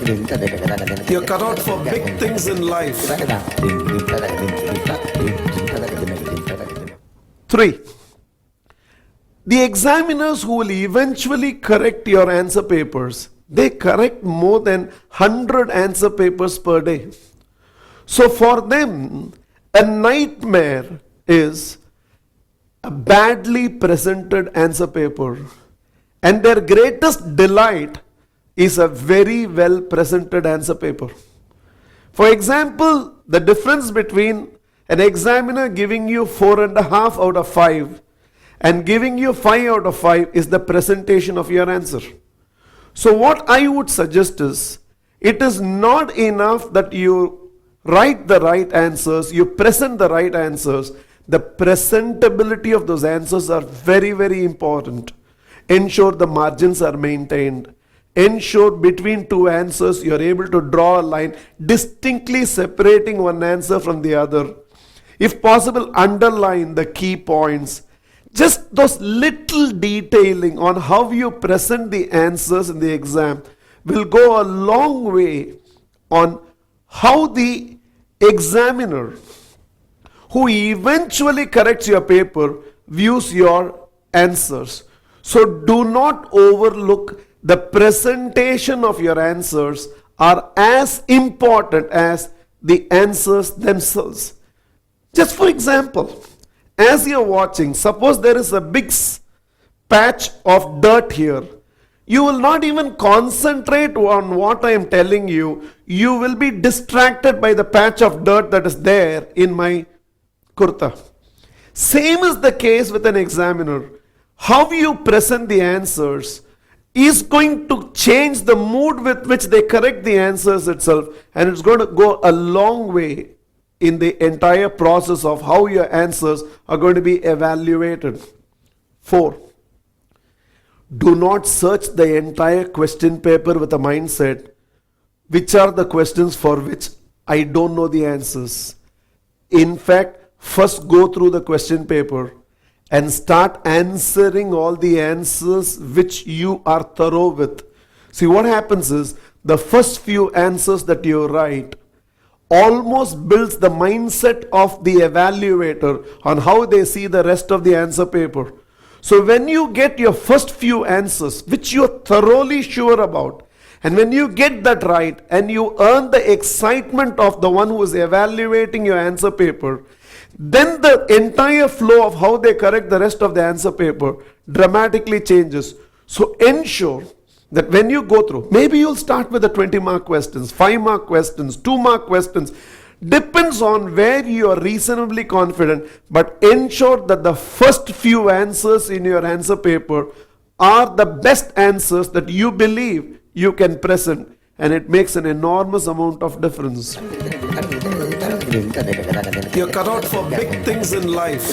You're cut out for big things in life. 3. The examiners who will eventually correct your answer papers, they correct more than 100 answer papers per day. So for them, a nightmare is a badly presented answer paper, and their greatest delight is a very well presented answer paper. For example, the difference between an examiner giving you 4.5 out of 5 and giving you 5 out of 5 is the presentation of your answer. So what I would suggest is, it is not enough that you write the right answers, you present the right answers. The presentability of those answers are very, very important. Ensure the margins are maintained. Ensure between two answers you are able to draw a line distinctly separating one answer from the other. If possible, underline the key points. Just those little detailing on how you present the answers in the exam will go a long way on how the examiner who eventually corrects your paper views your answers. So do not overlook the presentation of your answers are as important as the answers themselves. Just for example, as you're watching, suppose there is a big patch of dirt here. You will not even concentrate on what I am telling you. You will be distracted by the patch of dirt that is there in my kurta. Same is the case with an examiner. How you present the answers is going to change the mood with which they correct the answers itself, and it's going to go a long way in the entire process of how your answers are going to be evaluated. 4. Do not search the entire question paper with a mindset, which are the questions for which I don't know the answers. In fact, first go through the question paper and start answering all the answers which you are thorough with. See, what happens is, the first few answers that you write almost builds the mindset of the evaluator on how they see the rest of the answer paper. So when you get your first few answers, which you're thoroughly sure about, and when you get that right and you earn the excitement of the one who is evaluating your answer paper, then the entire flow of how they correct the rest of the answer paper dramatically changes. So ensure that when you go through, maybe you'll start with the 20-mark questions, 5-mark questions, 2-mark questions. Depends on where you are reasonably confident, but ensure that the first few answers in your answer paper are the best answers that you believe you can present, and it makes an enormous amount of difference. You're cut out for big things in life.